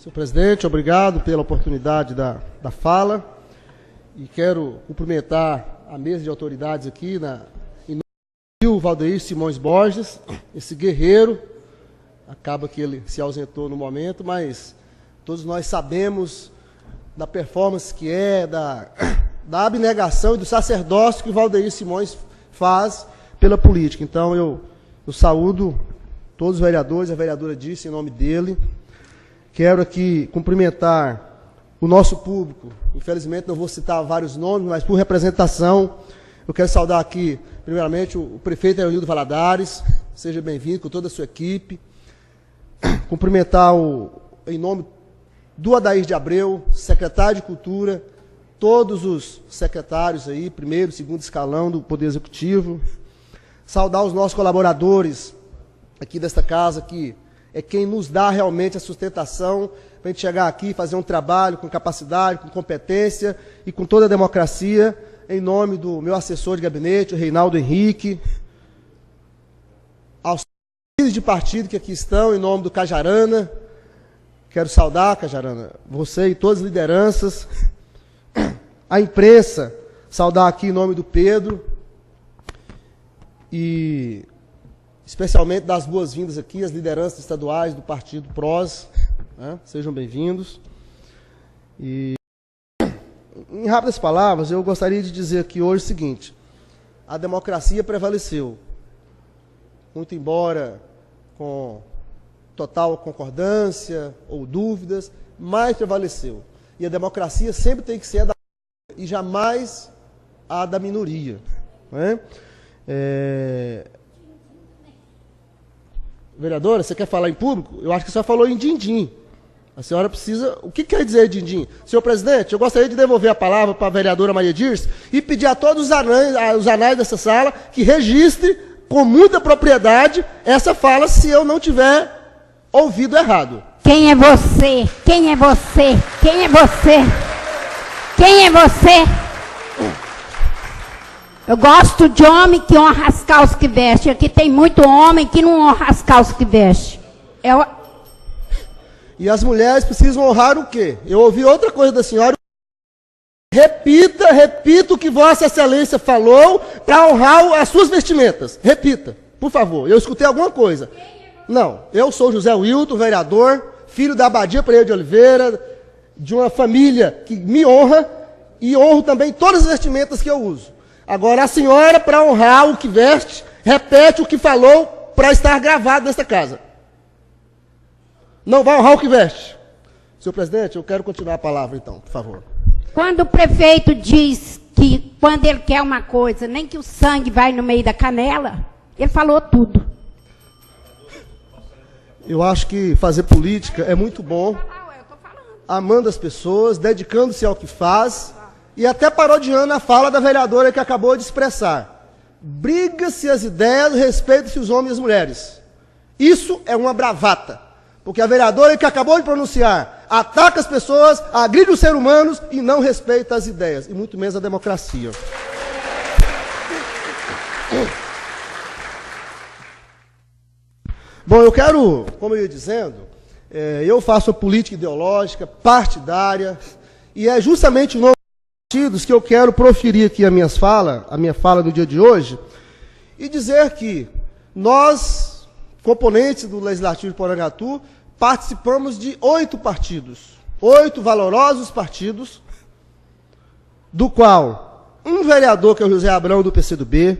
Senhor presidente, obrigado pela oportunidade da fala. E quero cumprimentar a mesa de autoridades aqui, em nome do Valdeir Simões Borges, esse guerreiro. Acaba que ele se ausentou no momento, mas todos nós sabemos da performance que é, da abnegação e do sacerdócio que o Valdeir Simões faz pela política. Então, eu saúdo todos os vereadores, a vereadora disse, em nome dele. Quero aqui cumprimentar o nosso público. Infelizmente, não vou citar vários nomes, mas por representação, eu quero saudar aqui, primeiramente, o prefeito Eunildo Valadares. Seja bem-vindo com toda a sua equipe. Cumprimentar, em nome do Adair de Abreu, secretário de Cultura, todos os secretários aí, primeiro, segundo escalão do Poder Executivo. Saudar os nossos colaboradores aqui desta casa, que é quem nos dá realmente a sustentação para a gente chegar aqui e fazer um trabalho com capacidade, com competência e com toda a democracia, em nome do meu assessor de gabinete, o Reinaldo Henrique, aos líderes de partido que aqui estão, em nome do Cajarana. Quero saudar, Cajarana, você e todas as lideranças, a imprensa, saudar aqui em nome do Pedro, e especialmente dar as boas-vindas aqui às lideranças estaduais do Partido PROS, né? Sejam bem-vindos. E, em rápidas palavras, eu gostaria de dizer aqui hoje o seguinte: a democracia prevaleceu, muito embora com total concordância ou dúvidas, mas prevaleceu. E a democracia sempre tem que ser a da maioria e jamais a da minoria, né? Vereadora, você quer falar em público? Eu acho que a senhora falou em din-din. A senhora precisa... O que quer dizer din-din? Senhor presidente, eu gostaria de devolver a palavra para a vereadora Maria Dirce e pedir a todos os anais dessa sala que registre com muita propriedade essa fala, se eu não tiver ouvido errado. Quem é você? Quem é você? Quem é você? Quem é você? Eu gosto de homem que honra as calças que veste. Aqui tem muito homem que não honra as calças que veste. E as mulheres precisam honrar o quê? Eu ouvi outra coisa da senhora. Repita o que Vossa Excelência falou para honrar as suas vestimentas. Repita, por favor. Eu escutei alguma coisa. Não, eu sou José Wilton, vereador, filho da Abadia Pereira de Oliveira, de uma família que me honra e honro também todas as vestimentas que eu uso. Agora, a senhora, para honrar o que veste, repete o que falou para estar gravado nesta casa. Não vai honrar o que veste. Senhor presidente, eu quero continuar a palavra, então, por favor. Quando o prefeito diz que, quando ele quer uma coisa, nem que o sangue vai no meio da canela, ele falou tudo. Eu acho que fazer política é muito bom, amando as pessoas, dedicando-se ao que faz, e até parodiando a fala da vereadora que acabou de expressar. Briga-se as ideias, respeita-se os homens e as mulheres. Isso é uma bravata, porque a vereadora que acabou de pronunciar ataca as pessoas, agride os seres humanos e não respeita as ideias, e muito menos a democracia. Bom, eu quero, como eu ia dizendo, eu faço a política ideológica, partidária, e é justamente o nome dos partidos que eu quero proferir aqui a minha fala no dia de hoje, e dizer que nós, componentes do Legislativo de Porangatu, participamos de 8 partidos, 8 valorosos partidos, do qual um vereador, que é o José Abrão, do PCdoB,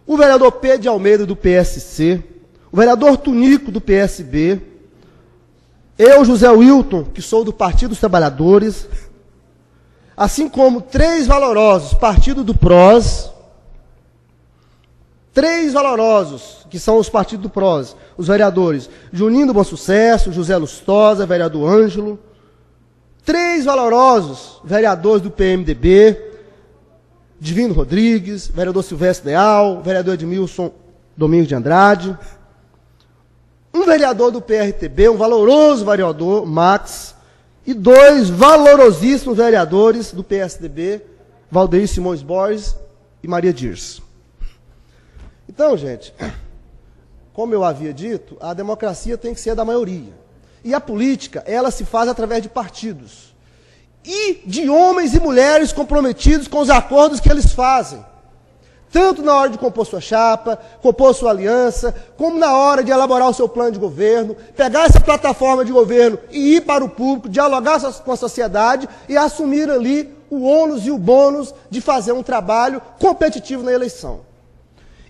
o vereador Pedro de Almeida, do PSC, o vereador Tunico, do PSB, eu, José Wilton, que sou do Partido dos Trabalhadores, assim como 3 valorosos, partido do PROS, 3 valorosos, que são os partidos do PROS, os vereadores Juninho do Bom Sucesso, José Lustosa, vereador Ângelo, 3 valorosos vereadores do PMDB, Divino Rodrigues, vereador Silvestre Leal, vereador Edmilson Domingos de Andrade, um vereador do PRTB, um valoroso vereador, Max, e 2 valorosíssimos vereadores do PSDB, Valdeir Simões Borges e Maria Dirce. Então, gente, como eu havia dito, a democracia tem que ser da maioria. E a política, ela se faz através de partidos. E de homens e mulheres comprometidos com os acordos que eles fazem. Tanto na hora de compor sua chapa, compor sua aliança, como na hora de elaborar o seu plano de governo, pegar essa plataforma de governo e ir para o público, dialogar com a sociedade e assumir ali o ônus e o bônus de fazer um trabalho competitivo na eleição.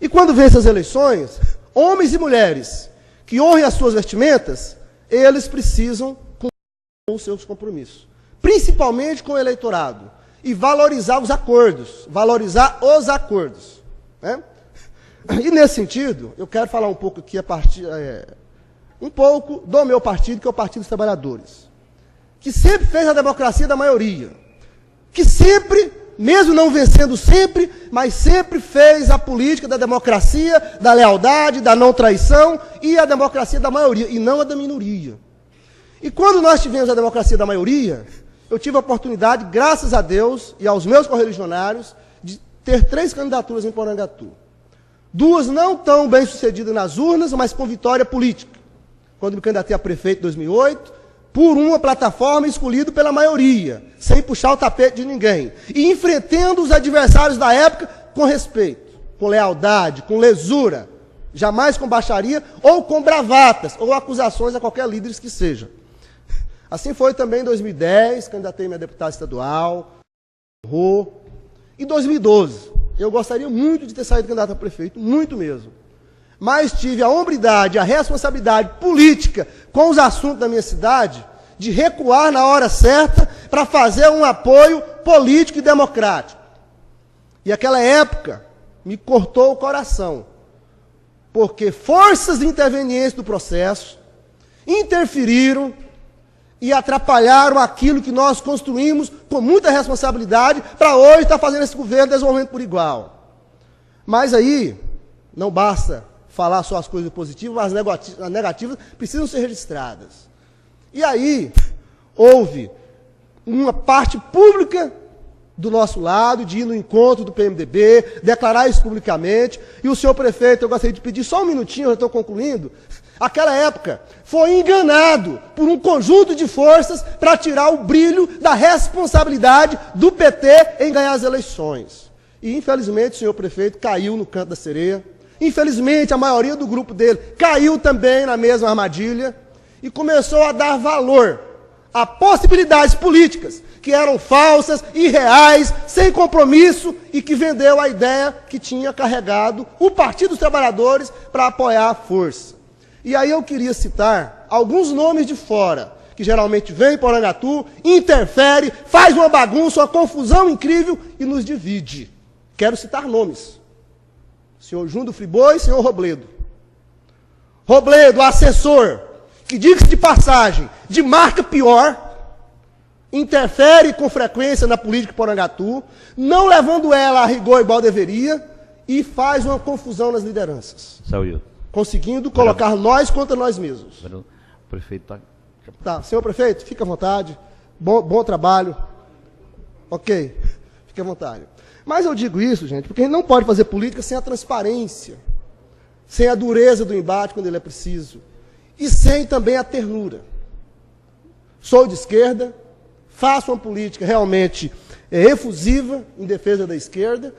E quando vence as eleições, homens e mulheres que honrem as suas vestimentas, eles precisam cumprir os seus compromissos, principalmente com o eleitorado, e valorizar os acordos, né? E nesse sentido, eu quero falar um pouco aqui um pouco do meu partido, que é o Partido dos Trabalhadores, que sempre fez a democracia da maioria, que sempre, mesmo não vencendo sempre, mas sempre fez a política da democracia, da lealdade, da não traição e a democracia da maioria, e não a da minoria. E quando nós tivemos a democracia da maioria, eu tive a oportunidade, graças a Deus e aos meus correligionários, de ter 3 candidaturas em Porangatu. 2 não tão bem sucedidas nas urnas, mas com vitória política. Quando me candidatei a prefeito em 2008, por uma plataforma escolhida pela maioria, sem puxar o tapete de ninguém. E enfrentando os adversários da época com respeito, com lealdade, com lesura, jamais com baixaria ou com bravatas, ou acusações a qualquer líder que seja. Assim foi também em 2010, candidatei-me a deputado estadual, em 2012, eu gostaria muito de ter saído candidato a prefeito, muito mesmo. Mas tive a hombridade, a responsabilidade política com os assuntos da minha cidade, de recuar na hora certa para fazer um apoio político e democrático. E aquela época me cortou o coração, porque forças intervenientes do processo interferiram e atrapalharam aquilo que nós construímos com muita responsabilidade para hoje estar fazendo esse governo desenvolvimento por igual. Mas aí, não basta falar só as coisas positivas, mas as negativas precisam ser registradas. E aí, houve uma parte pública do nosso lado, de ir no encontro do PMDB, declarar isso publicamente, e o senhor prefeito, eu gostaria de pedir só um minutinho, eu já estou concluindo. Aquela época foi enganado por um conjunto de forças para tirar o brilho da responsabilidade do PT em ganhar as eleições. E infelizmente o senhor prefeito caiu no canto da sereia. Infelizmente a maioria do grupo dele caiu também na mesma armadilha e começou a dar valor a possibilidades políticas que eram falsas, irreais, sem compromisso e que vendeu a ideia que tinha carregado o Partido dos Trabalhadores para apoiar a força. E aí eu queria citar alguns nomes de fora, que geralmente vem em Porangatu, interfere, faz uma bagunça, uma confusão incrível e nos divide. Quero citar nomes. Senhor Jundo Friboi e senhor Robledo. Robledo, assessor, que diga-se de passagem, de marca pior, interfere com frequência na política de Porangatu, não levando ela a rigor igual deveria, e faz uma confusão nas lideranças. Saúde. Conseguindo colocar nós contra nós mesmos. O prefeito está... Tá, senhor prefeito, fique à vontade. Bom trabalho. Ok, fique à vontade. Mas eu digo isso, gente, porque a gente não pode fazer política sem a transparência, sem a dureza do embate quando ele é preciso, e sem também a ternura. Sou de esquerda, faço uma política realmente efusiva em defesa da esquerda,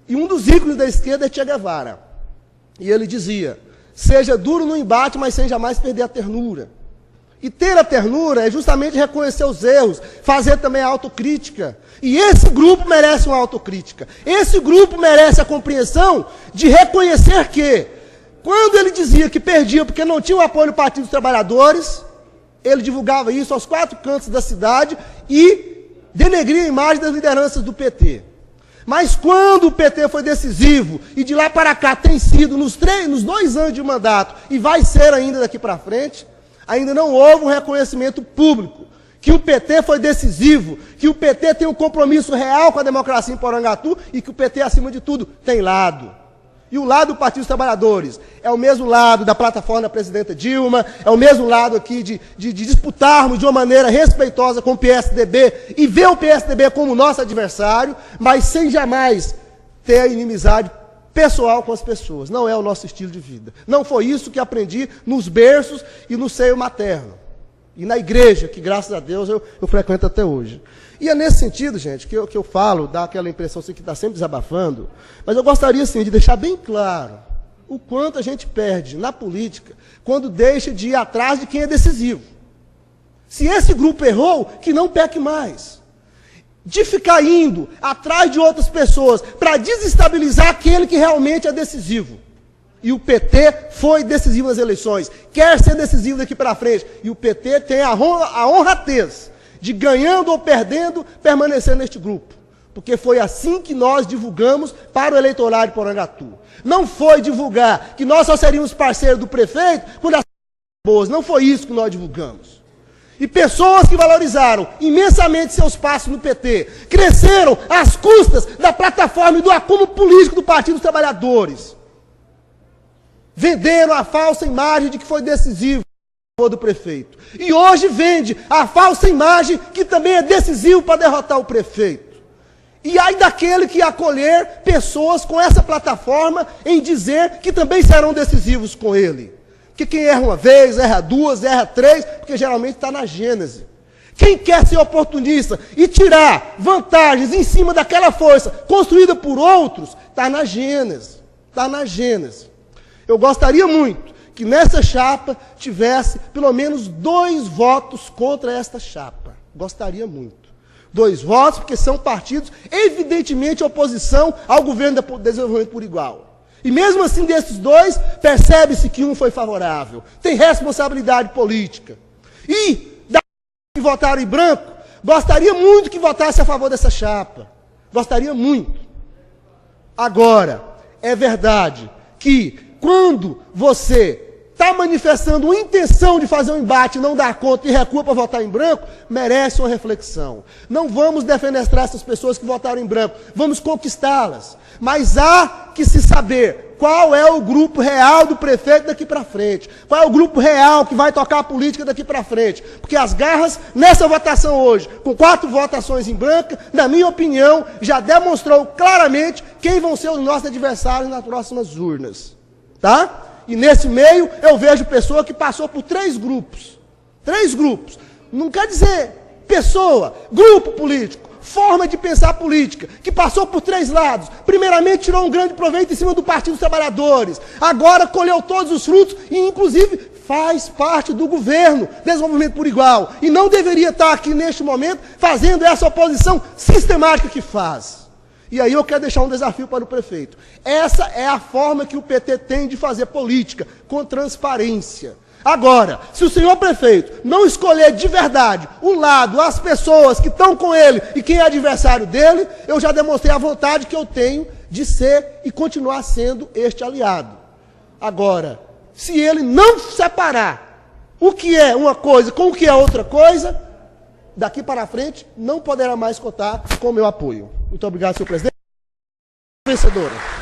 e um dos ícones da esquerda é Che Guevara. E ele dizia, seja duro no embate, mas sem jamais perder a ternura. E ter a ternura é justamente reconhecer os erros, fazer também a autocrítica. E esse grupo merece uma autocrítica. Esse grupo merece a compreensão de reconhecer que, quando ele dizia que perdia porque não tinha o apoio do Partido dos Trabalhadores, ele divulgava isso aos 4 cantos da cidade e denegria a imagem das lideranças do PT. Mas quando o PT foi decisivo, e de lá para cá tem sido nos 2 anos de mandato, e vai ser ainda daqui para frente, ainda não houve um reconhecimento público, que o PT foi decisivo, que o PT tem um compromisso real com a democracia em Porangatu, e que o PT, acima de tudo, tem lado. E o lado do Partido dos Trabalhadores é o mesmo lado da plataforma da presidenta Dilma, é o mesmo lado aqui de disputarmos de uma maneira respeitosa com o PSDB e ver o PSDB como nosso adversário, mas sem jamais ter a inimizade pessoal com as pessoas. Não é o nosso estilo de vida. Não foi isso que aprendi nos berços e no seio materno. E na igreja, que graças a Deus eu frequento até hoje. E é nesse sentido, gente, que eu falo, dá aquela impressão assim, que está sempre desabafando, mas eu gostaria, assim, de deixar bem claro o quanto a gente perde na política quando deixa de ir atrás de quem é decisivo. Se esse grupo errou, que não peque mais. De ficar indo atrás de outras pessoas para desestabilizar aquele que realmente é decisivo. E o PT foi decisivo nas eleições, quer ser decisivo daqui para frente. E o PT tem a honradez de, ganhando ou perdendo, permanecer neste grupo. Porque foi assim que nós divulgamos para o eleitorado de Porangatu. Não foi divulgar que nós só seríamos parceiros do prefeito quando as boas. Não foi isso que nós divulgamos. E pessoas que valorizaram imensamente seus passos no PT, cresceram às custas da plataforma e do acúmulo político do Partido dos Trabalhadores. Venderam a falsa imagem de que foi decisivo do prefeito. E hoje vende a falsa imagem que também é decisivo para derrotar o prefeito. E aí daquele que acolher pessoas com essa plataforma em dizer que também serão decisivos com ele. Que quem erra uma vez, erra duas, erra três, porque geralmente está na gênese. Quem quer ser oportunista e tirar vantagens em cima daquela força construída por outros, está na gênese. Está na gênese. Eu gostaria muito que nessa chapa tivesse pelo menos 2 votos contra esta chapa. Gostaria muito. 2 votos, porque são partidos evidentemente oposição ao governo do desenvolvimento por igual. E mesmo assim, desses 2, percebe-se que um foi favorável. Tem responsabilidade política. E, da que votaram em branco, gostaria muito que votasse a favor dessa chapa. Gostaria muito. Agora, é verdade que quando você está manifestando uma intenção de fazer um embate, não dá conta e recua para votar em branco, merece uma reflexão. Não vamos defenestrar essas pessoas que votaram em branco, vamos conquistá-las. Mas há que se saber qual é o grupo real do prefeito daqui para frente, qual é o grupo real que vai tocar a política daqui para frente. Porque as garras, nessa votação hoje, com 4 votações em branco, na minha opinião, já demonstrou claramente quem vão ser os nossos adversários nas próximas urnas. Tá? E nesse meio eu vejo pessoa que passou por 3 grupos. 3 grupos. Não quer dizer pessoa, grupo político, forma de pensar política, que passou por 3 lados. Primeiramente tirou um grande proveito em cima do Partido dos Trabalhadores. Agora colheu todos os frutos e inclusive faz parte do governo, desenvolvimento por igual. E não deveria estar aqui neste momento fazendo essa oposição sistemática que faz. E aí eu quero deixar um desafio para o prefeito. Essa é a forma que o PT tem de fazer política, com transparência. Agora, se o senhor prefeito não escolher de verdade o lado, as pessoas que estão com ele e quem é adversário dele, eu já demonstrei a vontade que eu tenho de ser e continuar sendo este aliado. Agora, se ele não separar o que é uma coisa com o que é outra coisa, daqui para frente não poderá mais contar com o meu apoio. Muito obrigado, senhor presidente. Vencedora.